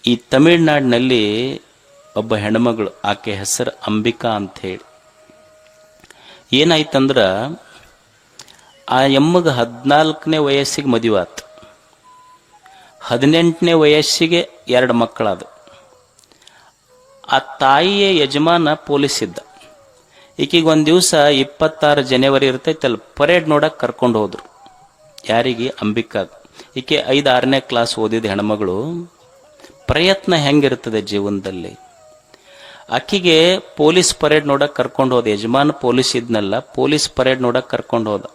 ಈ ತಮಿಳುನಾಡಿನಲ್ಲಿ ಒಬ್ಬ ಹೆಣ್ಮಗಳು, ಆಕೆ ಹೆಸರು ಅಂಬಿಕಾ ಅಂತ ಹೇಳಿ. ಏನಾಯ್ತಂದ್ರ ಆ ಎಮ್ಮಗೆ 14ನೇ ವಯಸ್ಸಿಗೆ ಮದುವೆ ಆತು. 18ನೇ ವಯಸ್ಸಿಗೆ 2 ಮಕ್ಕಳಾದ. ಆ ತಾಯಿಯ ಯಜಮಾನ ಪೊಲೀಸ್ ಇದ್ದ. ಈಕಿಗೆ ಒಂದು ದಿವಸ 26 ಜನವರಿ ಇರ್ತೈತಲ್ಲ, ಪರೇಡ್ ನೋಡಕ್ಕೆ ಕರ್ಕೊಂಡು ಹೋದ್ರು. ಯಾರಿಗೆ? ಅಂಬಿಕಾಗ. ಈಕೆ 5-6ನೇ ಕ್ಲಾಸ್ ಓದಿದ ಹೆಣ್ಮಗಳು. ಪ್ರಯತ್ನ ಹೆಂಗಿರ್ತದೆ ಜೀವನದಲ್ಲಿ. ಆಕಿಗೆ ಪೊಲೀಸ್ ಪರೇಡ್ ನೋಡಕ್ಕೆ ಕರ್ಕೊಂಡು ಹೋದ. ಯಜಮಾನ ಪೊಲೀಸ್ ಇದ್ನಲ್ಲ, ಪೊಲೀಸ್ ಪರೇಡ್ ನೋಡಕ್ಕೆ ಕರ್ಕೊಂಡು ಹೋದ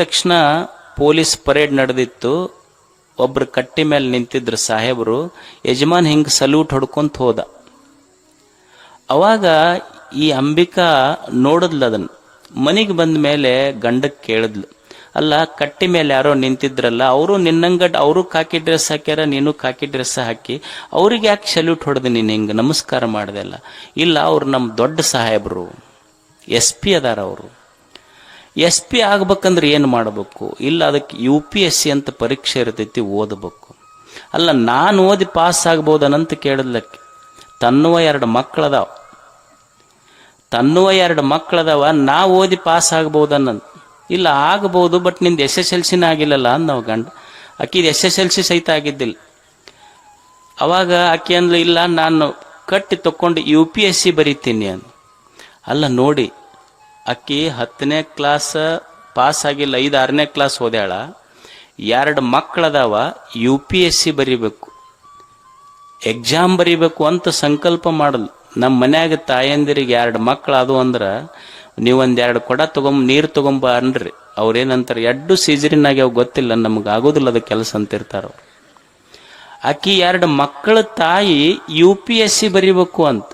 ತಕ್ಷಣ ಪೊಲೀಸ್ ಪರೇಡ್ ನಡೆದಿತ್ತು. ಒಬ್ರು ಕಟ್ಟಿ ಮೇಲೆ ನಿಂತಿದ್ರು ಸಾಹೇಬರು. ಯಜಮಾನ್ ಹಿಂಗೆ ಸಲ್ಯೂಟ್ ಹೊಡ್ಕೊಂತ ಹೋದ. ಅವಾಗ ಈ ಅಂಬಿಕಾ ನೋಡಿದ್ಲು ಅದನ್ನು. ಮನೆಗೆ ಬಂದ ಮೇಲೆ ಗಂಡಕ್ಕೆ ಕೇಳಿದ್ಲು, ಅಲ್ಲ ಕಟ್ಟಿ ಮೇಲೆ ಯಾರೋ ನಿಂತಿದ್ರಲ್ಲ, ಅವರು ನಿನ್ನಂಗಡ್ ಅವರು ಕಾಕಿ ಡ್ರೆಸ್ ಹಾಕ್ಯಾರ, ನೀನು ಕಾಕಿ ಡ್ರೆಸ್ ಹಾಕಿ, ಅವ್ರಿಗೆ ಯಾಕೆ ಸಲ್ಯೂಟ್ ಹೊಡೆದು ನೀನು ಹಿಂಗೆ ನಮಸ್ಕಾರ ಮಾಡ್ದೆಲ್ಲ? ಇಲ್ಲ, ಅವ್ರು ನಮ್ಮ ದೊಡ್ಡ ಸಾಹೇಬರು, SP ಅದಾರ. ಅವರು SP ಆಗ್ಬೇಕಂದ್ರೆ ಏನು ಮಾಡಬೇಕು? ಇಲ್ಲ, ಅದಕ್ಕೆ UPSC ಅಂತ ಪರೀಕ್ಷೆ ಇರ್ತೈತಿ, ಓದಬೇಕು. ಅಲ್ಲ, ನಾನು ಓದಿ ಪಾಸ್ ಆಗ್ಬೋದನಂತ ಕೇಳಿದ್ಲಕ್ಕೆ. ತನ್ನುವ 2 ಮಕ್ಕಳದಾವ, ನಾ ಓದಿ ಪಾಸ್ ಆಗ್ಬೋದನ್ನಂತ. ಇಲ್ಲ, ಆಗಬಹುದು, ಬಟ್ ನಿಂದು SSLCನ ಆಗಿಲ್ಲಲ್ಲ ಅಂದ ನಾವು ಗಂಡ. ಆಕಿದು SSLC ಸಹಿತ ಆಗಿದ್ದಿಲ್ಲ. ಅವಾಗ ಆಕೆ ಅಂದ್ಲು, ಇಲ್ಲ ನಾನು ಕಟ್ಟಿ ತಕೊಂಡು UPSC ಬರೀತೀನಿ ಅಂದ. ಅಲ್ಲ ನೋಡಿ, ಆಕಿ 10ನೇ ಕ್ಲಾಸ್ ಪಾಸ್ ಆಗಿಲ್ಲ, 5-6ನೇ ಕ್ಲಾಸ್ ಓದ್ಯಾಳ, 2 ಮಕ್ಕಳದಾವ, UPSC ಬರೀಬೇಕು, ಎಕ್ಸಾಮ್ ಬರೀಬೇಕು ಅಂತ ಸಂಕಲ್ಪ ಮಾಡಲು. ನಮ್ಮ ಮನ್ಯಾಗ ತಾಯಂದಿರಿಗೆ 2 ಮಕ್ಕಳಾದು ಅಂದ್ರೆ ನೀವೊಂದು 2 ಕೊಡ ನೀರು ತಗೊಂಬ ಅನ್ರಿ. ಅವ್ರೇನಂತಾರೆ, 2 ಸೀಜರಿನಾಗಿ ಅವು ಗೊತ್ತಿಲ್ಲ, ನಮ್ಗೆ ಆಗೋದಿಲ್ಲ ಅದು ಕೆಲಸ ಅಂತಿರ್ತಾರ. ಆಕಿ 2 ಮಕ್ಕಳ ತಾಯಿ UPSC ಬರೀಬೇಕು ಅಂತ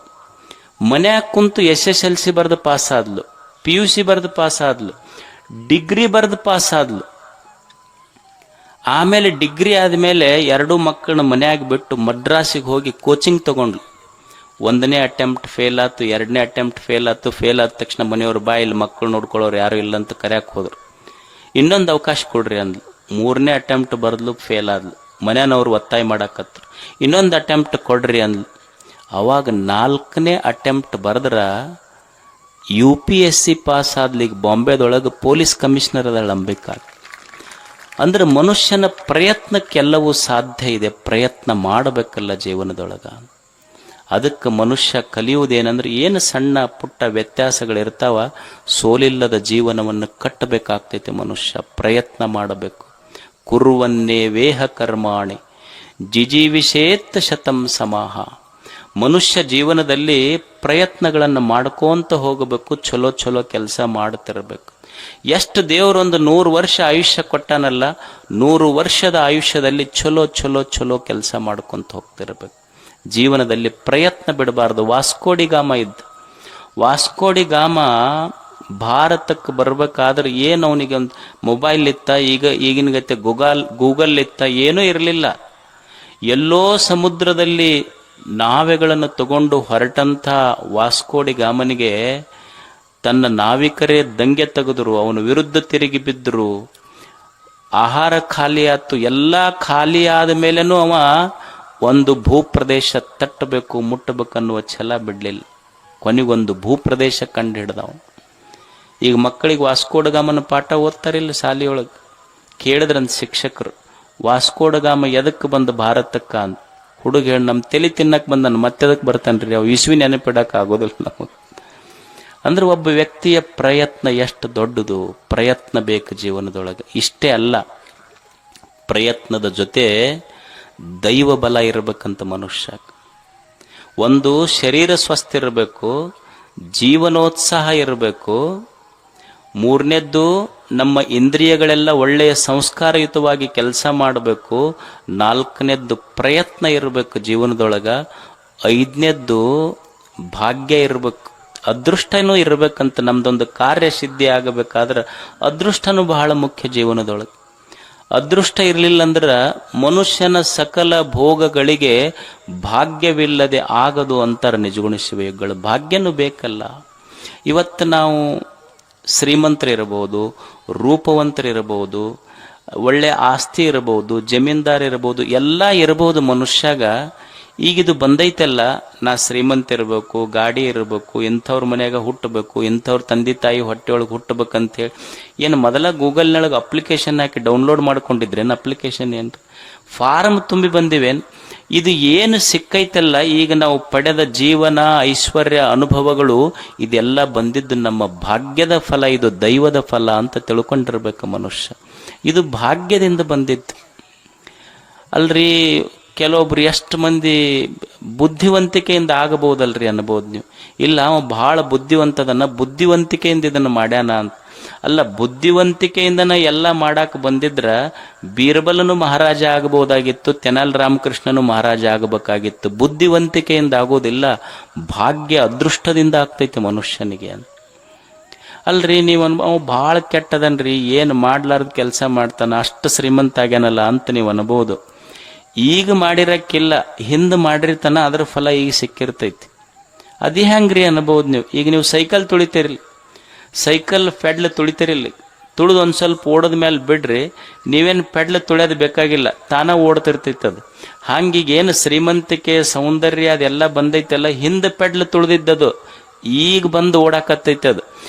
ಮನ್ಯಾಗ ಕುಂತು SSLC ಬರೆದು ಪಾಸ್ ಆದ್ಲು, PUC ಬರೆದು ಪಾಸ್ ಆದ್ಲು, ಡಿಗ್ರಿ ಬರೆದು ಪಾಸ್ ಆದ್ಲು. ಆಮೇಲೆ ಡಿಗ್ರಿ ಆದ್ಮೇಲೆ 2 ಮಕ್ಕಳನ್ನ ಮನ್ಯಾಗ ಬಿಟ್ಟು ಮಡ್ರಾಸಿಗೆ ಹೋಗಿ ಕೋಚಿಂಗ್ ತಗೊಂಡ್ಲು. 1ನೇ ಅಟೆಂಪ್ಟ್ ಫೇಲ್ ಆಯ್ತು, 2ನೇ ಅಟೆಂಪ್ಟ್ ಫೇಲ್ ಆಯ್ತು. ಫೇಲ್ ಆದ ತಕ್ಷಣ ಮನೆಯವ್ರು ಇಲ್ಲಿ ಮಕ್ಕಳು ನೋಡ್ಕೊಳ್ಳೋರು ಯಾರು ಇಲ್ಲ ಅಂತ ಕರೆಯಕ್ಕೆ ಹೋದ್ರು. ಇನ್ನೊಂದು ಅವಕಾಶ ಕೊಡ್ರಿ ಅಂದ್ಲು. 3ನೇ ಅಟೆಂಪ್ಟ್ ಬರೆದ್ಲು, ಫೇಲ್ ಆದ್ಲು. ಮನೆಯವ್ರು ಒತ್ತಾಯ ಮಾಡಾಕತ್ರು, ಇನ್ನೊಂದು ಅಟೆಂಪ್ಟ್ ಕೊಡ್ರಿ ಅಂದ್ಲು. ಅವಾಗ 4ನೇ ಅಟೆಂಪ್ಟ್ ಬರೆದ್ರ UPSC ಪಾಸ್ ಆದ್ಲಿಕ್ಕೆ ಬಾಂಬೆದೊಳಗೆ ಪೊಲೀಸ್ ಕಮಿಷನರ್ ಅದಾಳ ಅಂಬಿಕಾ. ಅಂದ್ರೆ ಮನುಷ್ಯನ ಪ್ರಯತ್ನಕ್ಕೆಲ್ಲವೂ ಸಾಧ್ಯ ಇದೆ. ಪ್ರಯತ್ನ ಮಾಡಬೇಕಲ್ಲ ಜೀವನದೊಳಗ. ಅದಕ್ಕೆ ಮನುಷ್ಯ ಕಲಿಯುವುದೇನೆಂದ್ರೆ, ಏನು ಸಣ್ಣ ಪುಟ್ಟ ವ್ಯತ್ಯಾಸಗಳಿರ್ತಾವ, ಸೋಲಿಲ್ಲದ ಜೀವನವನ್ನು ಕಟ್ಟಬೇಕಾಗ್ತೈತೆ. ಮನುಷ್ಯ ಪ್ರಯತ್ನ ಮಾಡಬೇಕು. ಕುರುವನ್ನೇ ವೇಹ ಕರ್ಮಾಣಿ ಜಿಜೀವಿಷೇತ್ ಶತಂ ಸಮಾಹ. ಮನುಷ್ಯ ಜೀವನದಲ್ಲಿ ಪ್ರಯತ್ನಗಳನ್ನು ಮಾಡ್ಕೋತ ಹೋಗಬೇಕು. ಚಲೋ ಚಲೋ ಕೆಲಸ ಮಾಡ್ತಿರ್ಬೇಕು. ಎಷ್ಟು ದೇವರೊಂದು 100 ವರ್ಷ ಆಯುಷ್ಯ ಕೊಟ್ಟಾನಲ್ಲ, 100 ವರ್ಷದ ಆಯುಷ್ಯದಲ್ಲಿ ಚಲೋ ಚಲೋ ಚಲೋ ಕೆಲಸ ಮಾಡ್ಕೊಂತ ಹೋಗ್ತಿರ್ಬೇಕು. ಜೀವನದಲ್ಲಿ ಪ್ರಯತ್ನ ಬಿಡಬಾರ್ದು. ವಾಸ್ಕೋಡಿಗಾಮ ಭಾರತಕ್ಕೆ ಬರ್ಬೇಕಾದ್ರೆ ಏನು ಅವನಿಗೆ ಒಂದು ಮೊಬೈಲ್ ಇತ್ತ, ಈಗಿನ ಗತೆ ಗೂಗಲ್ ಇತ್ತ, ಏನೂ ಇರಲಿಲ್ಲ. ಎಲ್ಲೋ ಸಮುದ್ರದಲ್ಲಿ ನಾವೆಗಳನ್ನು ತಗೊಂಡು ಹೊರಟಂಥ ವಾಸ್ಕೋಡಿಗಾಮನಿಗೆ ತನ್ನ ನಾವಿಕರೇ ದಂಗೆ ತೆಗೆದರು, ಅವನ ವಿರುದ್ಧ ತಿರುಗಿ ಬಿದ್ದರು. ಆಹಾರ ಖಾಲಿ ಆಯ್ತು. ಎಲ್ಲ ಖಾಲಿ ಆದ ಮೇಲೇನೂ ಅವ ಒಂದು ಭೂಪ್ರದೇಶ ತಟ್ಟಬೇಕು, ಮುಟ್ಟಬೇಕನ್ನುವ ಛಲ ಬಿಡಲಿಲ್ಲ. ಕೊನೆಗೊಂದು ಭೂಪ್ರದೇಶ ಕಂಡು ಹಿಡ್ದವ. ಈಗ ಮಕ್ಕಳಿಗೆ ವಾಸ್ಕೋಡಗಾಮನ ಪಾಠ ಓದ್ತಾರಿಲ್ಲ ಶಾಲೆಯೊಳಗೆ. ಕೇಳಿದ್ರಂತ ಶಿಕ್ಷಕರು, ವಾಸ್ಕೋಡಗಾಮ ಎದಕ್ಕೆ ಬಂದು ಭಾರತಕ್ಕ ಅಂತ. ಹುಡುಗ ಹೇಳಿ, ನಮ್ಮ ತಲೆ ತಿನ್ನಕ್ಕೆ ಬಂದನು, ಮತ್ತೆದಕ್ಕೆ ಬರ್ತಾನ್ರಿ, ಅವು ಇಸ್ವಿ ನೆನಪಿಡಕ್ಕೆ ಆಗೋದಿಲ್ಲ ನಮಗೆ. ಅಂದ್ರೆ ಒಬ್ಬ ವ್ಯಕ್ತಿಯ ಪ್ರಯತ್ನ ಎಷ್ಟು ದೊಡ್ಡದು. ಪ್ರಯತ್ನ ಬೇಕು ಜೀವನದೊಳಗೆ. ಇಷ್ಟೇ ಅಲ್ಲ, ಪ್ರಯತ್ನದ ಜೊತೆ ದೈವ ಬಲ ಇರಬೇಕಂತ ಮನುಷ್ಯ. ಒಂದು ಶರೀರ ಸ್ವಸ್ಥ ಇರಬೇಕು, ಜೀವನೋತ್ಸಾಹ ಇರಬೇಕು. 3ನೇದ್ದು ನಮ್ಮ ಇಂದ್ರಿಯಗಳೆಲ್ಲ ಒಳ್ಳೆಯ ಸಂಸ್ಕಾರಯುತವಾಗಿ ಕೆಲಸ ಮಾಡಬೇಕು. 4ನೇದ್ದು ಪ್ರಯತ್ನ ಇರಬೇಕು ಜೀವನದೊಳಗ. 5ನೇದ್ದು ಭಾಗ್ಯ ಇರಬೇಕು, ಅದೃಷ್ಟನೂ ಇರಬೇಕಂತ. ನಮ್ದೊಂದು ಕಾರ್ಯ ಸಿದ್ಧಿ ಆಗಬೇಕಾದ್ರೆ ಅದೃಷ್ಟನೂ ಬಹಳ ಮುಖ್ಯ ಜೀವನದೊಳಗೆ. ಅದೃಷ್ಟ ಇರಲಿಲ್ಲ ಅಂದ್ರೆ ಮನುಷ್ಯನ ಸಕಲ ಭೋಗಗಳಿಗೆ ಭಾಗ್ಯವಿಲ್ಲದೆ ಆಗದು ಅಂತಾರೆ ನಿಜಗುಣ ಶಿವಯೋಗಿಗಳು. ಭಾಗ್ಯನೂ ಬೇಕಲ್ಲ. ಇವತ್ತು ನಾವು ಶ್ರೀಮಂತರಿರಬಹುದು, ರೂಪವಂತರಿರಬಹುದು, ಒಳ್ಳೆ ಆಸ್ತಿ ಇರಬಹುದು, ಜಮೀನ್ದಾರ್ ಇರಬಹುದು, ಎಲ್ಲ ಇರಬಹುದು ಮನುಷ್ಯಾಗ. ಈಗಿದು ಬಂದೈತಲ್ಲ, ನಾ ಶ್ರೀಮಂತ ಇರಬೇಕು, ಗಾಡಿ ಇರಬೇಕು, ಇಂಥವ್ರ ಮನ್ಯಾಗ ಹುಟ್ಟಬೇಕು, ಇಂಥವ್ರ ತಂದೆ ತಾಯಿ ಹೊಟ್ಟೆಯೊಳಗೆ ಹುಟ್ಟಬೇಕಂತ ಹೇಳಿ ಏನು ಮೊದಲ ಗೂಗಲ್ನೊಳಗೆ ಅಪ್ಲಿಕೇಶನ್ ಹಾಕಿ ಡೌನ್ಲೋಡ್ ಮಾಡ್ಕೊಂಡಿದ್ರೇನು? ಅಪ್ಲಿಕೇಶನ್ ಏನು ಫಾರಮ್ ತುಂಬಿ ಬಂದಿವೇನು? ಇದು ಏನು ಸಿಕ್ಕೈತಲ್ಲ ಈಗ ನಾವು ಪಡೆದ ಜೀವನ, ಐಶ್ವರ್ಯ, ಅನುಭವಗಳು, ಇದೆಲ್ಲ ಬಂದಿದ್ದು ನಮ್ಮ ಭಾಗ್ಯದ ಫಲ, ಇದು ದೈವದ ಫಲ ಅಂತ ತಿಳ್ಕೊಂಡಿರ್ಬೇಕು ಮನುಷ್ಯ. ಇದು ಭಾಗ್ಯದಿಂದ ಬಂದಿದ್ದು ಅಲ್ರಿ. ಕೆಲವೊಬ್ರು ಎಷ್ಟು ಮಂದಿ ಬುದ್ಧಿವಂತಿಕೆಯಿಂದ ಆಗಬಹುದಲ್ರಿ ಅನ್ಬೋದು ನೀವು. ಇಲ್ಲ ಅವ ಬಹಳ ಬುದ್ಧಿವಂತದನ್ನ, ಬುದ್ಧಿವಂತಿಕೆಯಿಂದ ಇದನ್ನು ಮಾಡ್ಯಾನ ಅಂತ. ಅಲ್ಲ, ಬುದ್ಧಿವಂತಿಕೆಯಿಂದನ ಎಲ್ಲ ಮಾಡಾಕ ಬಂದಿದ್ರ ಬೀರ್ಬಲನು ಮಹಾರಾಜ ಆಗಬಹುದಾಗಿತ್ತು, ತೆನಾಲ್ ರಾಮಕೃಷ್ಣನು ಮಹಾರಾಜ ಆಗಬೇಕಾಗಿತ್ತು. ಬುದ್ಧಿವಂತಿಕೆಯಿಂದ ಆಗೋದಿಲ್ಲ, ಭಾಗ್ಯ ಅದೃಷ್ಟದಿಂದ ಆಗ್ತೈತೆ ಮನುಷ್ಯನಿಗೆ ಅಂತ. ಅಲ್ರಿ ನೀವು ಅವ ಭಾಳ ಕೆಟ್ಟದನ್ರಿ, ಏನು ಮಾಡ್ಲಾರ್ದ ಕೆಲಸ ಮಾಡ್ತಾನ, ಅಷ್ಟು ಶ್ರೀಮಂತ ಆಗ್ಯಾನಲ್ಲ ಅಂತ ನೀವು ಅನ್ಬೋದು. ಈಗ ಮಾಡಿರಕ್ಕಿಲ್ಲ, ಹಿಂದೆ ಮಾಡಿರ್ತಾನ, ಅದ್ರ ಫಲ ಈಗ ಸಿಕ್ಕಿರ್ತೈತಿ. ಅದೇ ಹೆಂಗ್ರಿ ಅನ್ಬೋದು ನೀವು. ಈಗ ನೀವು ಸೈಕಲ್ ತುಳಿತೀರಿ, ಸೈಕಲ್ ಪೆಡ್ಲ್ ತುಳಿತಿರಿಲ್ಲ, ತುಳಿದು ಒಂದು ಸ್ವಲ್ಪ ಓಡೋದ ಮೇಲೆ ಬಿಡ್ರಿ, ನೀವೇನು ಪೆಡ್ಲ್ ತುಳಿಯೋದು ಬೇಕಾಗಿಲ್ಲ, ತಾನ ಓಡ್ತಿರ್ತೈತೆ ಅದು. ಹಂಗೀಗ ಏನು ಶ್ರೀಮಂತಿಕೆ, ಸೌಂದರ್ಯ ಅದೆಲ್ಲ ಬಂದೈತೆಲ್ಲ, ಹಿಂದೆ ಪೆಡ್ಲ್ ತುಳಿದಿದ್ದದು ಈಗ ಬಂದು ಓಡಾಕತ್ತೈತೆ ಅದು.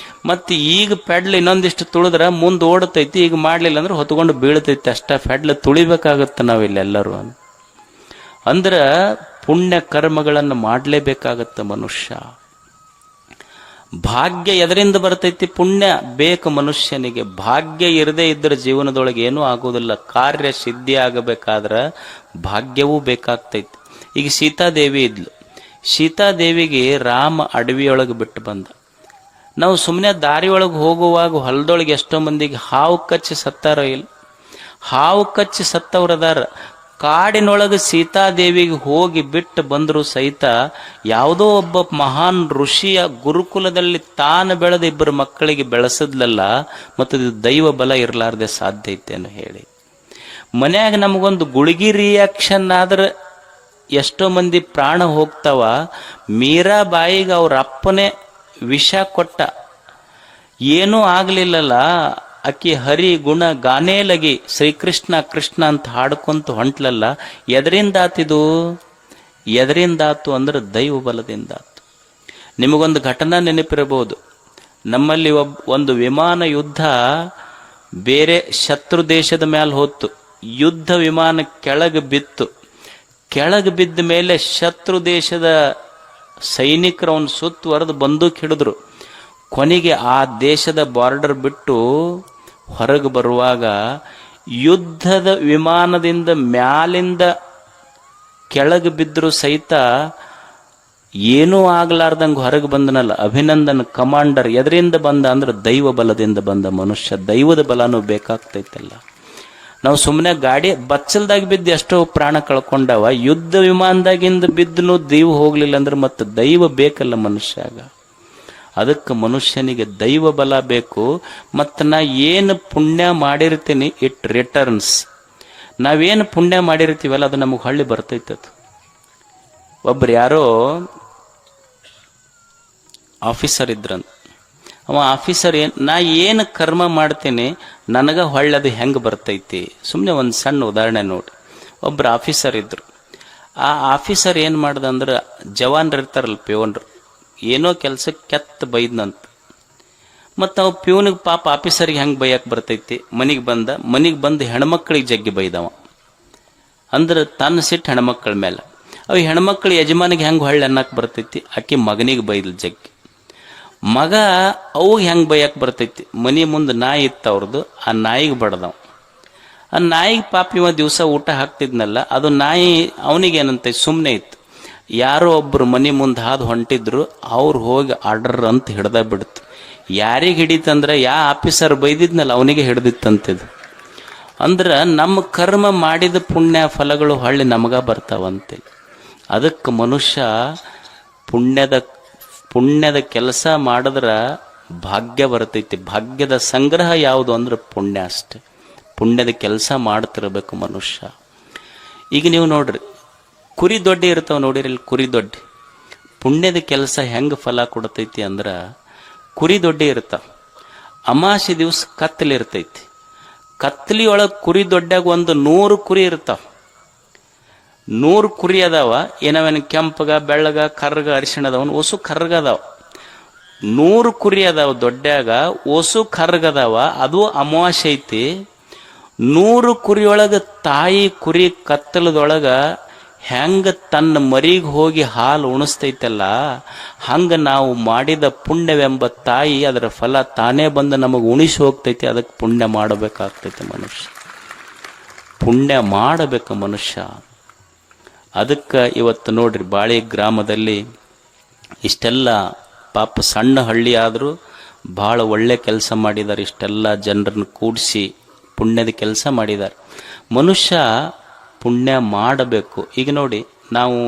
ಮತ್ತು ಈಗ ಪೆಡ್ಲ್ ಇನ್ನೊಂದಿಷ್ಟು ತುಳಿದ್ರೆ ಮುಂದೆ ಓಡತೈತಿ, ಈಗ ಮಾಡಲಿಲ್ಲ ಅಂದ್ರೆ ಹೊತ್ಕೊಂಡು ಬೀಳ್ತೈತಿ ಅಷ್ಟ. ಪೆಡ್ಲ್ ತುಳಿಬೇಕಾಗತ್ತೆ ನಾವಿಲ್ಲೆಲ್ಲರೂ. ಅಂದ್ರೆ ಪುಣ್ಯ ಕರ್ಮಗಳನ್ನು ಮಾಡಲೇಬೇಕಾಗತ್ತೆ ಮನುಷ್ಯ. ಭಾಗ್ಯ ಎದರಿಂದ ಬರ್ತೈತಿ? ಪುಣ್ಯ ಬೇಕು ಮನುಷ್ಯನಿಗೆ. ಭಾಗ್ಯ ಇರದೇ ಇದ್ದರೆ ಜೀವನದೊಳಗೆ ಏನೂ ಆಗೋದಿಲ್ಲ. ಕಾರ್ಯ ಸಿದ್ಧಿ ಆಗಬೇಕಾದ್ರೆ ಭಾಗ್ಯವೂ ಬೇಕಾಗ್ತೈತಿ. ಈಗ ಸೀತಾದೇವಿ ಇದ್ಲು, ಸೀತಾದೇವಿಗೆ ರಾಮ ಅಡವಿಯೊಳಗೆ ಬಿಟ್ಟು ಬಂದ. ನಾವು ಸುಮ್ಮನೆ ದಾರಿಯೊಳಗೆ ಹೋಗುವಾಗ ಹೊಲದೊಳಗೆ ಎಷ್ಟೋ ಮಂದಿಗೆ ಹಾವು ಕಚ್ಚಿ ಸತ್ತಾರ ಇಲ್ಲ, ಹಾವು ಕಚ್ಚಿ ಸತ್ತವ್ರದಾರ. ಕಾಡಿನೊಳಗೆ ಸೀತಾದೇವಿಗೆ ಹೋಗಿ ಬಿಟ್ಟು ಬಂದರೂ ಸಹಿತ ಯಾವುದೋ ಒಬ್ಬ ಮಹಾನ್ ಋಷಿಯ ಗುರುಕುಲದಲ್ಲಿ ತಾನು ಬೆಳೆದ ಇಬ್ಬರು ಮಕ್ಕಳಿಗೆ ಬೆಳೆಸದ್ಲಲ್ಲ, ಮತ್ತು ಇದು ದೈವ ಬಲ ಇರಲಾರ್ದೆ ಸಾಧ್ಯ ಐತೇನು ಹೇಳಿ. ಮನ್ಯಾಗ ನಮಗೊಂದು ಗುಳಿಗಿ ರಿಯಾಕ್ಷನ್ ಆದ್ರೆ ಎಷ್ಟೋ ಮಂದಿ ಪ್ರಾಣ ಹೋಗ್ತಾವ. ಮೀರಾಬಾಯಿಗೆ ಅವ್ರ ಅಪ್ಪನೇ ವಿಷ ಕೊಟ್ಟ, ಏನೂ ಆಗ್ಲಿಲ್ಲಲ್ಲ. ಅಕ್ಕಿ ಹರಿ ಗುಣ ಗಾನೇ ಲಗಿ ಶ್ರೀಕೃಷ್ಣ ಕೃಷ್ಣ ಅಂತ ಹಾಡ್ಕೊಂತ ಹೊಂಟ್ಲಲ್ಲ. ಎದರಿಂದಾತಿದು? ಎದರಿಂದಾತು ಅಂದ್ರೆ ದೈವ ಬಲದಿಂದಾತು. ನಿಮಗೊಂದು ಘಟನಾ ನೆನಪಿರಬಹುದು. ನಮ್ಮಲ್ಲಿ ಒಂದು ವಿಮಾನ ಯುದ್ಧ ಬೇರೆ ಶತ್ರು ದೇಶದ ಮೇಲೆ ಹೋತು. ಯುದ್ಧ ವಿಮಾನ ಕೆಳಗೆ ಬಿತ್ತು. ಕೆಳಗೆ ಬಿದ್ದ ಮೇಲೆ ಶತ್ರು ದೇಶದ ಸೈನಿಕರು ಅವನು ಸುತ್ತುವರೆದು ಬಂದೂಕ್ ಹಿಡಿದ್ರು. ಕೊನೆಗೆ ಆ ದೇಶದ ಬಾರ್ಡರ್ ಬಿಟ್ಟು ಹೊರಗೆ ಬರುವಾಗ ಯುದ್ಧದ ವಿಮಾನದಿಂದ ಮ್ಯಾಲಿಂದ ಕೆಳಗೆ ಬಿದ್ದರೂ ಸಹಿತ ಏನೂ ಆಗ್ಲಾರ್ದಂಗೆ ಹೊರಗೆ ಬಂದನಲ್ಲ. ಅಭಿನಂದನ್ ಕಮಾಂಡರ್ ಎದರಿಂದ ಬಂದ ಅಂದ್ರೆ ದೈವ ಬಲದಿಂದ ಬಂದ ಮನುಷ್ಯ. ದೈವದ ಬಲನೂ ಬೇಕಾಗ್ತೈತಲ್ಲ. ನಾವು ಸುಮ್ಮನೆ ಗಾಡಿ ಬಚ್ಚಲ್ದಾಗ ಬಿದ್ದು ಎಷ್ಟೋ ಪ್ರಾಣ ಕಳ್ಕೊಂಡವ. ಯುದ್ಧ ವಿಮಾನದಾಗಿಂದ ಬಿದ್ದನು ದೈವ ಹೋಗ್ಲಿಲ್ಲ ಅಂದ್ರೆ ಮತ್ತೆ ದೈವ ಬೇಕಲ್ಲ ಮನುಷ್ಯಾಗ. ಅದಕ್ಕೆ ಮನುಷ್ಯನಿಗೆ ದೈವ ಬಲ ಬೇಕು. ಮತ್ತು ನಾ ಏನು ಪುಣ್ಯ ಮಾಡಿರ್ತೀನಿ ಇಟ್ ರಿಟರ್ನ್ಸ್. ನಾವೇನು ಪುಣ್ಯ ಮಾಡಿರ್ತೀವಲ್ಲ ಅದು ನಮಗೆ ಹೊಳ್ಳಿ ಬರ್ತೈತದು. ಒಬ್ರು ಯಾರೋ ಆಫೀಸರ್ ಇದ್ರಂತ. ಅವ ಆಫೀಸರ್ ನಾ ಏನು ಕರ್ಮ ಮಾಡ್ತೇನೆ ನನಗೆ ಹೊಳ್ಳದು ಹೆಂಗೆ ಬರ್ತೈತಿ? ಸುಮ್ಮನೆ ಒಂದು ಸಣ್ಣ ಉದಾಹರಣೆ ನೋಡಿ. ಒಬ್ರು ಆಫೀಸರ್ ಇದ್ರು. ಆ ಆಫೀಸರ್ ಏನು ಮಾಡ್ದ ಅಂದ್ರೆ, ಜವಾನ್ರು ಇರ್ತಾರಲ್ಲ ಪ್ಯೂನ್ರು, ಏನೋ ಕೆಲಸಕ್ಕೆ ಕೆತ್ತ ಬೈದ್ನಂತ. ಮತ್ತು ಅವ ಪ್ಯೂನಿಗೆ ಪಾಪ ಆಫೀಸರ್ಗೆ ಹೆಂಗೆ ಬೈಯಕ್ಕೆ ಬರ್ತೈತಿ? ಮನೆಗೆ ಬಂದು ಹೆಣ್ಮಕ್ಳಿಗೆ ಜಗ್ಗಿ ಬೈದವ. ಅಂದ್ರೆ ತನ್ನ ಸಿಟ್ಟು ಹೆಣ್ಮಕ್ಳ ಮೇಲೆ. ಅವು ಹೆಣ್ಮಕ್ಳು ಯಜಮಾನಿಗೆ ಹೆಂಗೆ ಹೊಳ್ಳಿ ಅನ್ನಕ್ಕೆ ಬರ್ತೈತಿ? ಆಕೆ ಮಗನಿಗೆ ಬೈದ್ಲು ಜಗ್ಗಿ. ಮಗ ಅವಾಗ ಹೆಂಗೆ ಬೈಯಕ್ಕೆ ಬರ್ತೈತಿ? ಮನೆ ಮುಂದೆ ನಾಯಿ ಇತ್ತು ಅವ್ರದ್ದು, ಆ ನಾಯಿಗೆ ಬಡ್ದವ. ಆ ನಾಯಿಗೆ ಪಾಪ ಇವ ದಿವಸ ಊಟ ಹಾಕ್ತಿದ್ನಲ್ಲ, ಅದು ನಾಯಿ ಅವನಿಗೇನಂತ ಸುಮ್ಮನೆ ಇತ್ತು. ಯಾರೋ ಒಬ್ಬರು ಮನೆ ಮುಂದೆ ಹಾದು ಹೊಂಟಿದ್ರು, ಅವ್ರು ಹೋಗಿ ಆರ್ಡರ್ ಅಂತ ಹಿಡ್ದ ಬಿಡ್ತು. ಯಾರಿಗೆ ಹಿಡಿತಂದ್ರೆ ಯಾ ಆಫೀಸರ್ ಬೈದಿದ್ನಲ್ಲ ಅವನಿಗೆ ಹಿಡ್ದಿತ್ತಂತಿದ್ದು. ಅಂದ್ರೆ ನಮ್ಮ ಕರ್ಮ ಮಾಡಿದ ಪುಣ್ಯ ಫಲಗಳು ಹೊಳ್ಳಿ ನಮಗ ಬರ್ತಾವಂತೆ. ಅದಕ್ಕೆ ಮನುಷ್ಯ ಪುಣ್ಯದ ಕೆಲಸ ಮಾಡಿದ್ರೆ ಭಾಗ್ಯ ಬರ್ತೈತಿ. ಭಾಗ್ಯದ ಸಂಗ್ರಹ ಯಾವುದು ಅಂದ್ರೆ ಪುಣ್ಯ ಅಷ್ಟೆ. ಪುಣ್ಯದ ಕೆಲಸ ಮಾಡ್ತಿರ್ಬೇಕು ಮನುಷ್ಯ. ಈಗ ನೀವು ನೋಡ್ರಿ, ಕುರಿ ದೊಡ್ಡಿ ಇರ್ತಾವ ನೋಡಿರಿ, ಕುರಿ ದೊಡ್ಡಿ. ಪುಣ್ಯದ ಕೆಲಸ ಹೆಂಗೆ ಫಲ ಕೊಡ್ತೈತಿ ಅಂದ್ರೆ, ಕುರಿ ದೊಡ್ಡಿ ಇರ್ತಾವ. ಅಮಾಸೆ ದಿವಸ ಕತ್ತಲಿರ್ತೈತಿ. ಕತ್ಲಿಯೊಳಗೆ ಕುರಿ ದೊಡ್ಡಾಗ ಒಂದು 100 ಕುರಿ ಇರ್ತಾವ. 100 ಕುರಿ ಅದಾವ. ಏನವೇನು ಕೆಂಪಗ ಬೆಳ್ಳಗ ಕರ್ರಗ ಅರಿಶಿಣ ಅದಾವ, ಒಸು ಕರ್ರಗ ಅದಾವ. 100 ಕುರಿ ಅದಾವ ದೊಡ್ಡಾಗ, ಒಸು ಕರ್ರಗದಾವ. ಅದು ಅಮಾವಾಸ್ಯೆ ಐತಿ. 100 ಕುರಿಯೊಳಗ ತಾಯಿ ಕುರಿ ಕತ್ತಲದೊಳಗ ಹೆಂಗ ತನ್ನ ಮರಿಗೆ ಹೋಗಿ ಹಾಲು ಉಣಿಸ್ತೈತಲ್ಲ, ಹಂಗ ನಾವು ಮಾಡಿದ ಪುಣ್ಯವೆಂಬ ತಾಯಿ ಅದರ ಫಲ ತಾನೇ ಬಂದು ನಮಗೆ ಉಣಿಸಿ ಹೋಗ್ತೈತಿ. ಅದಕ್ಕೆ ಪುಣ್ಯ ಮಾಡಬೇಕಾಗ್ತೈತೆ ಮನುಷ್ಯ, ಪುಣ್ಯ ಮಾಡಬೇಕು ಮನುಷ್ಯ. ಅದಕ್ಕೆ ಇವತ್ತು ನೋಡ್ರಿ, ಬಾಳಿ ಗ್ರಾಮದಲ್ಲಿ ಇಷ್ಟೆಲ್ಲ ಪಾಪ ಸಣ್ಣ ಹಳ್ಳಿ ಆದರೂ ಭಾಳ ಒಳ್ಳೆ ಕೆಲಸ ಮಾಡಿದ್ದಾರೆ. ಇಷ್ಟೆಲ್ಲ ಜನರನ್ನು ಕೂಡಿಸಿ ಪುಣ್ಯದ ಕೆಲಸ ಮಾಡಿದ್ದಾರೆ. ಮನುಷ್ಯ ಪುಣ್ಯ ಮಾಡಬೇಕು. ಈಗ ನೋಡಿ, ನಾವು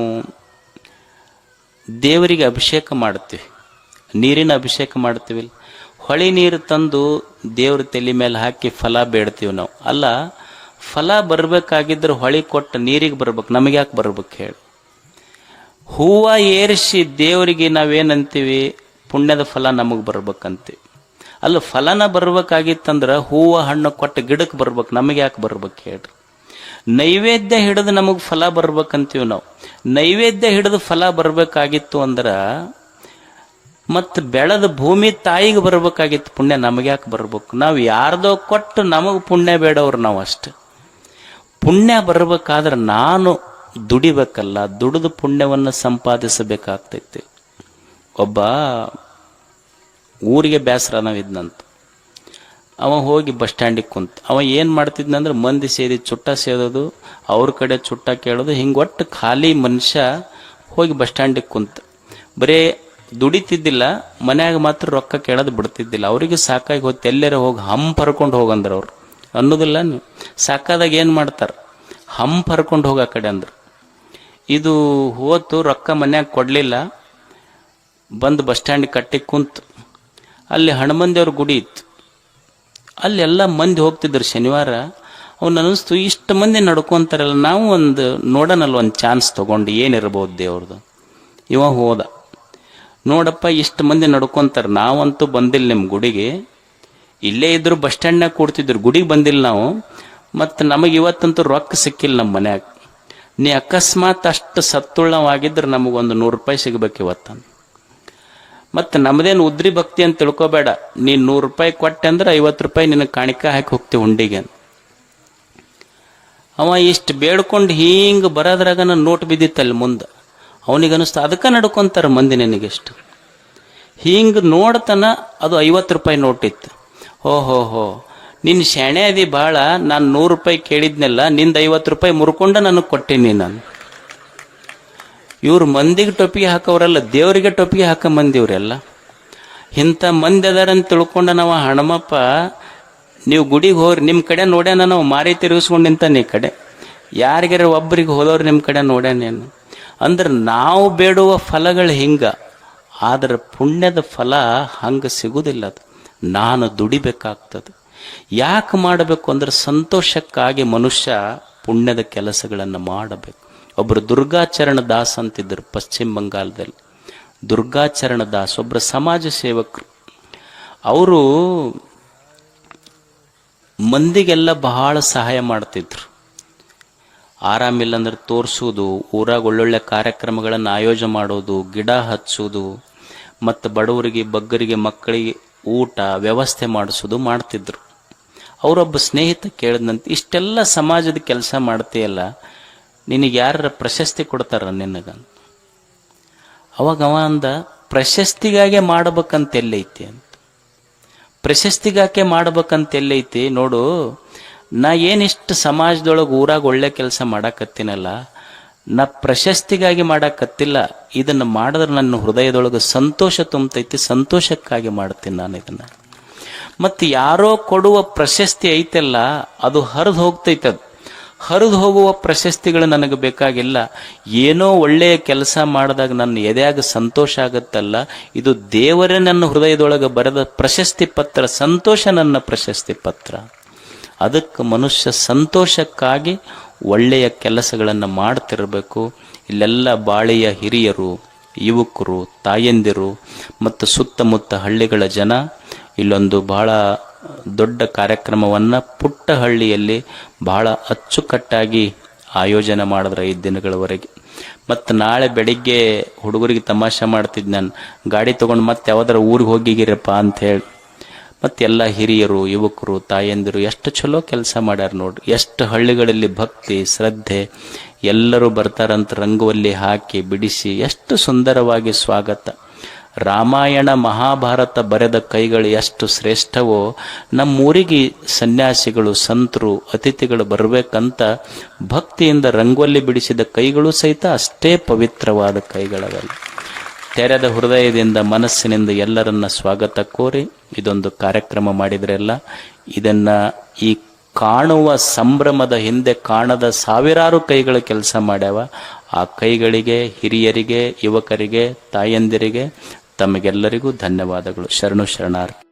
ದೇವರಿಗೆ ಅಭಿಷೇಕ ಮಾಡ್ತೀವಿ, ನೀರಿನ ಅಭಿಷೇಕ ಮಾಡ್ತೀವಿ. ಹೊಳೆ ನೀರು ತಂದು ದೇವ್ರ ತಲೆ ಮೇಲೆ ಹಾಕಿ ಫಲ ಬೇಡ್ತೀವಿ ನಾವು. ಅಲ್ಲ, ಫಲ ಬರಬೇಕಾಗಿದ್ರೆ ಹೊಳೆ ಕೊಟ್ಟು ನೀರಿಗೆ ಬರ್ಬೇಕು, ನಮಗೆ ಯಾಕೆ ಬರ್ಬೇಕು ಹೇಳಿ? ಹೂವು ಏರಿಸಿ ದೇವರಿಗೆ ನಾವೇನಂತೀವಿ? ಪುಣ್ಯದ ಫಲ ನಮಗೆ ಬರ್ಬೇಕಂತೀವಿ. ಅಲ್ಲ, ಫಲನ ಬರ್ಬೇಕಾಗಿತ್ತಂದ್ರೆ ಹೂವು ಹಣ್ಣು ಕೊಟ್ಟು ಗಿಡಕ್ಕೆ ಬರ್ಬೇಕು, ನಮಗೆ ಯಾಕೆ ಬರ್ಬೇಕು ಹೇಳ್ರಿ? ನೈವೇದ್ಯ ಹಿಡಿದು ನಮಗೆ ಫಲ ಬರ್ಬೇಕಂತೀವಿ ನಾವು. ನೈವೇದ್ಯ ಹಿಡಿದು ಫಲ ಬರಬೇಕಾಗಿತ್ತು ಅಂದ್ರೆ ಮತ್ತು ಬೆಳೆದ ಭೂಮಿ ತಾಯಿಗೆ ಬರ್ಬೇಕಾಗಿತ್ತು ಪುಣ್ಯ, ನಮಗೆ ಯಾಕೆ ಬರ್ಬೇಕು? ನಾವು ಯಾರ್ದೋ ಕೊಟ್ಟು ನಮಗೆ ಪುಣ್ಯ ಬೇಡವ್ರು ನಾವು ಅಷ್ಟೆ. ಪುಣ್ಯ ಬರಬೇಕಾದ್ರೆ ನಾನು ದುಡಿಬೇಕಲ್ಲ, ದುಡಿದು ಪುಣ್ಯವನ್ನು ಸಂಪಾದಿಸಬೇಕಾಗ್ತೈತಿ. ಒಬ್ಬ ಊರಿಗೆ ಬೇಸರ ನಾವಿದ್ನಂತ, ಅವ ಹೋಗಿ ಬಸ್ ಸ್ಟ್ಯಾಂಡಿಗೆ ಕುಂತ. ಅವ ಏನು ಮಾಡ್ತಿದ್ನಂದ್ರೆ, ಮಂದಿ ಸೇರಿ ಚುಟ್ಟ ಸೇದೋದು, ಅವ್ರ ಕಡೆ ಚುಟ್ಟ ಕೇಳೋದು, ಹಿಂಗೆ ಒಟ್ಟು ಖಾಲಿ ಮನುಷ್ಯ ಹೋಗಿ ಬಸ್ ಸ್ಟ್ಯಾಂಡಿಗೆ ಕುಂತ. ಬರೀ ದುಡಿತಿದ್ದಿಲ್ಲ, ಮನ್ಯಾಗ ಮಾತ್ರ ರೊಕ್ಕ ಕೇಳೋದು ಬಿಡ್ತಿದ್ದಿಲ್ಲ. ಅವರಿಗೆ ಸಾಕಾಗಿ ಹೋಗ್ತು, ಎಲ್ಲರೂ ಹೋಗಿ ಹಂಪ್ ಹರ್ಕೊಂಡು ಹೋಗಂದ್ರೆ ಅವ್ರು ಅನ್ನೋದಿಲ್ಲ. ನೀವು ಸಾಕಾದಾಗ ಏನು ಮಾಡ್ತಾರೆ? ಹಂಪ್ ಹರ್ಕೊಂಡು ಹೋಗ ಕಡೆ ಅಂದ್ರು. ಇದು ಹೋತು, ರೊಕ್ಕ ಮನ್ಯಾಗ ಕೊಡಲಿಲ್ಲ, ಬಂದು ಬಸ್ ಸ್ಟ್ಯಾಂಡಿಗೆ ಕಟ್ಟಿ ಕುಂತು. ಅಲ್ಲಿ ಹನುಮಂದೇವ್ರ ಗುಡಿ ಇತ್ತು, ಅಲ್ಲೆಲ್ಲ ಮಂದಿ ಹೋಗ್ತಿದ್ರು ಶನಿವಾರ. ಅವ್ನು ಅನ್ನಿಸ್ತು, ಇಷ್ಟು ಮಂದಿ ನಡ್ಕೊಂತಾರಲ್ಲ, ನಾವು ಒಂದು ನೋಡೋಣಲ್ಲ, ಒಂದು ಚಾನ್ಸ್ ತೊಗೊಂಡು ಏನಿರ್ಬೋದು ದೇವ್ರದ್ದು. ಇವ ಹೋದ. ನೋಡಪ್ಪ, ಇಷ್ಟು ಮಂದಿ ನಡ್ಕೊಂತಾರೆ, ನಾವಂತೂ ಬಂದಿಲ್ಲ ನಿಮ್ಮ ಗುಡಿಗೆ. ಇಲ್ಲೇ ಇದ್ರು, ಬಸ್ ಸ್ಟ್ಯಾಂಡ್ನಾಗ ಕೂಡ್ತಿದ್ರು, ಗುಡಿಗೆ ಬಂದಿಲ್ಲ ನಾವು. ಮತ್ತು ನಮಗೆ ಇವತ್ತಂತೂ ರೊಕ್ಕ ಸಿಕ್ಕಿಲ್ಲ ನಮ್ಮ ಮನ್ಯಾಗ. ನೀ ಅಕಸ್ಮಾತ್ ಅಷ್ಟು ಸತ್ತುಳ್ಳವಾಗಿದ್ರೆ ನಮಗೊಂದು 100 ರೂಪಾಯಿ ಸಿಗಬೇಕು ಇವತ್ತಂತ. ಮತ್ತು ನಮ್ಮದೇನು ಉದ್ರಿ ಭಕ್ತಿ ಅಂತ ತಿಳ್ಕೊಬೇಡ. ನೀನು 100 ರೂಪಾಯಿ ಕೊಟ್ಟೆ ಅಂದ್ರೆ 50 ರೂಪಾಯಿ ನಿನಗೆ ಕಾಣಿಕ ಹಾಕಿ ಹೋಗ್ತೀವಿ ಹುಂಡಿಗೆ. ಅವ ಇಷ್ಟು ಬೇಡ್ಕೊಂಡು ಹಿಂಗೆ ಬರೋದ್ರಾಗ ನನ್ನ ನೋಟ್ ಬಿದ್ದಿತ್ತಲ್ಲಿ ಮುಂದೆ. ಅವನಿಗನ್ನಿಸ್ತು, ಅದಕ್ಕೆ ನಡ್ಕೊಂತಾರೆ ಮಂದಿ ನನಗೆಷ್ಟು. ಹಿಂಗೆ ನೋಡ್ತಾನ, ಅದು 50 ರೂಪಾಯಿ ನೋಟ್ ಇತ್ತು. ಹೋ ನಿನ್ನ ಶೆಣೆ ಅದಿ ಭಾಳ, ನಾನು 100 ರೂಪಾಯಿ ಕೇಳಿದ್ನೆಲ್ಲ, ನಿಂದು 50 ರೂಪಾಯಿ ಮುರ್ಕೊಂಡ ನನಗೆ ಕೊಟ್ಟೀನಿ ನಾನು. ಇವ್ರು ಮಂದಿಗೆ ಟೊಪ್ಪಿಗೆ ಹಾಕೋರಲ್ಲ, ದೇವರಿಗೆ ಟೊಪ್ಪಿಗೆ ಹಾಕೋ ಮಂದಿ ಇವರೆಲ್ಲ. ಇಂಥ ಮಂದಿ ಅದಾರಂತ ತಿಳ್ಕೊಂಡ ನಾವು ಹಣಮಪ್ಪ, ನೀವು ಗುಡಿಗೆ ಹೋಗ್ರಿ, ನಿಮ್ಮ ಕಡೆ ನೋಡ್ಯಾನ, ನಾವು ಮಾರಿ ತಿರುಗಿಸ್ಕೊಂಡು ನಿಂತಾನೆ ಈ ಕಡೆ. ಯಾರಿಗಾರ ಒಬ್ಬರಿಗೆ ಹೋದವ್ರು ನಿಮ್ಮ ಕಡೆ ನೋಡ್ಯಾನೇನು ಅಂದ್ರೆ, ನಾವು ಬೇಡುವ ಫಲಗಳು ಹಿಂಗೆ. ಆದರೆ ಪುಣ್ಯದ ಫಲ ಹಂಗೆ ಸಿಗುವುದಿಲ್ಲ. ಅದು ನಾನು ದುಡಿಬೇಕಾಗ್ತದೆ. ಯಾಕೆ ಮಾಡಬೇಕು ಅಂದ್ರೆ, ಸಂತೋಷಕ್ಕಾಗಿ ಮನುಷ್ಯ ಪುಣ್ಯದ ಕೆಲಸಗಳನ್ನು ಮಾಡಬೇಕು. ಒಬ್ಬರು ದುರ್ಗಾಚರಣ ದಾಸ್ ಅಂತಿದ್ದರು ಪಶ್ಚಿಮ ಬಂಗಾಳದಲ್ಲಿ. ದುರ್ಗಾಚರಣ ದಾಸ್ ಒಬ್ಬರು ಸಮಾಜ ಸೇವಕರು. ಅವರು ಮಂದಿಗೆಲ್ಲ ಬಹಳ ಸಹಾಯ ಮಾಡ್ತಿದ್ರು. ಆರಾಮಿಲ್ಲ ಅಂದ್ರೆ ತೋರಿಸೋದು, ಊರಾಗ ಒಳ್ಳೊಳ್ಳೆ ಕಾರ್ಯಕ್ರಮಗಳನ್ನು ಆಯೋಜನೆ ಮಾಡೋದು, ಗಿಡ ಹಚ್ಚೋದು, ಮತ್ತು ಬಡವರಿಗೆ ಬಗ್ಗರಿಗೆ ಮಕ್ಕಳಿಗೆ ಊಟ ವ್ಯವಸ್ಥೆ ಮಾಡಿಸೋದು ಮಾಡ್ತಿದ್ರು. ಅವರೊಬ್ಬ ಸ್ನೇಹಿತ ಕೇಳಿದಂತೆ, ಇಷ್ಟೆಲ್ಲ ಸಮಾಜದ ಕೆಲಸ ಮಾಡ್ತೀಯಲ್ಲ, ನಿನಗೆ ಯಾರ ಪ್ರಶಸ್ತಿ ಕೊಡ್ತಾರ ನಿನಗ? ಅವಾಗ ಅವ ಅಂದ, ಪ್ರಶಸ್ತಿಗಾಗೆ ಮಾಡ್ಬೇಕಂತ ಎಲ್ಲೈತಿ ಅಂತ. ಪ್ರಶಸ್ತಿಗಾಕೆ ಮಾಡ್ಬೇಕಂತ ಎಲ್ಲೈತಿ ನೋಡು, ನಾ ಏನಿಷ್ಟು ಸಮಾಜದೊಳಗೆ ಊರಾಗ ಒಳ್ಳೆ ಕೆಲಸ ಮಾಡಾಕತ್ತೀನಲ್ಲ, ನಾ ಪ್ರಶಸ್ತಿಗಾಗಿ ಮಾಡಾಕತ್ತಿಲ್ಲ. ಇದನ್ನು ಮಾಡಿದ್ರೆ ನನ್ನ ಹೃದಯದೊಳಗೆ ಸಂತೋಷ ತುಂಬತೈತಿ, ಸಂತೋಷಕ್ಕಾಗಿ ಮಾಡ್ತೀನಿ ನಾನು ಇದನ್ನು. ಮತ್ತು ಯಾರೋ ಕೊಡುವ ಪ್ರಶಸ್ತಿ ಐತಲ್ಲ, ಅದು ಹರಿದು ಹೋಗ್ತೈತದು. ಹರಿದು ಹೋಗುವ ಪ್ರಶಸ್ತಿಗಳು ನನಗೆ ಬೇಕಾಗಿಲ್ಲ. ಏನೋ ಒಳ್ಳೆಯ ಕೆಲಸ ಮಾಡಿದಾಗ ನನ್ನ ಎದೆಯಾಗ ಸಂತೋಷ ಆಗುತ್ತಲ್ಲ, ಇದು ದೇವರೇ ನನ್ನ ಹೃದಯದೊಳಗೆ ಬರೆದ ಪ್ರಶಸ್ತಿ ಪತ್ರ, ಸಂತೋಷ ನನ್ನ ಪ್ರಶಸ್ತಿ ಪತ್ರ. ಅದಕ್ಕೆ ಮನುಷ್ಯ ಸಂತೋಷಕ್ಕಾಗಿ ಒಳ್ಳೆಯ ಕೆಲಸಗಳನ್ನು ಮಾಡ್ತಿರಬೇಕು. ಇಲ್ಲೆಲ್ಲ ಬಾಳೆಯ ಹಿರಿಯರು, ಯುವಕರು, ತಾಯಂದಿರು ಮತ್ತು ಸುತ್ತಮುತ್ತ ಹಳ್ಳಿಗಳ ಜನ ಇಲ್ಲೊಂದು ಬಹಳ ದೊಡ್ಡ ಕಾರ್ಯಕ್ರಮವನ್ನು ಪುಟ್ಟಹಳ್ಳಿಯಲ್ಲಿ ಬಹಳ ಅಚ್ಚುಕಟ್ಟಾಗಿ ಆಯೋಜನೆ ಮಾಡಿದ್ರೆ 5 ದಿನಗಳವರೆಗೆ. ಮತ್ತು ನಾಳೆ ಬೆಳಿಗ್ಗೆ ಹುಡುಗರಿಗೆ ತಮಾಷೆ ಮಾಡ್ತಿದ್ದು, ನಾನು ಗಾಡಿ ತೊಗೊಂಡು ಮತ್ತೆ ಯಾವ್ದಾರ ಊರಿಗೆ ಹೋಗಿಗಿರಪ್ಪ ಅಂಥೇಳಿ. ಮತ್ತು ಎಲ್ಲ ಹಿರಿಯರು, ಯುವಕರು, ತಾಯಂದಿರು ಎಷ್ಟು ಚಲೋ ಕೆಲಸ ಮಾಡ್ಯಾರ ನೋಡ್ರಿ. ಎಷ್ಟು ಹಳ್ಳಿಗಳಲ್ಲಿ ಭಕ್ತಿ ಶ್ರದ್ಧೆ, ಎಲ್ಲರೂ ಬರ್ತಾರಂತ ರಂಗೋಲಿ ಹಾಕಿ ಬಿಡಿಸಿ ಎಷ್ಟು ಸುಂದರವಾಗಿ ಸ್ವಾಗತ. ರಾಮಾಯಣ ಮಹಾಭಾರತ ಬರೆದ ಕೈಗಳು ಎಷ್ಟು ಶ್ರೇಷ್ಠವೋ, ನಮ್ಮೂರಿಗೆ ಸನ್ಯಾಸಿಗಳು, ಸಂತರು, ಅತಿಥಿಗಳು ಬರಬೇಕಂತ ಭಕ್ತಿಯಿಂದ ರಂಗೋಲಿ ಬಿಡಿಸಿದ ಕೈಗಳು ಸಹಿತ ಅಷ್ಟೇ ಪವಿತ್ರವಾದ ಕೈಗಳವಲ್ಲ. ತೆರೆದ ಹೃದಯದಿಂದ ಮನಸ್ಸಿನಿಂದ ಎಲ್ಲರನ್ನ ಸ್ವಾಗತ ಕೋರಿ ಇದೊಂದು ಕಾರ್ಯಕ್ರಮ ಮಾಡಿದ್ರೆಲ್ಲ. ಇದನ್ನ ಈ ಕಾಣುವ ಸಂಭ್ರಮದ ಹಿಂದೆ ಕಾಣದ ಸಾವಿರಾರು ಕೈಗಳು ಕೆಲಸ ಮಾಡ್ಯಾವ. ಆ ಕೈಗಳಿಗೆ, ಹಿರಿಯರಿಗೆ, ಯುವಕರಿಗೆ, ತಾಯಂದಿರಿಗೆ ತಮಗೆಲ್ಲರಿಗೂ ಧನ್ಯವಾದಗಳು. ಶರಣು ಶರಣಾರ್ಥಿ.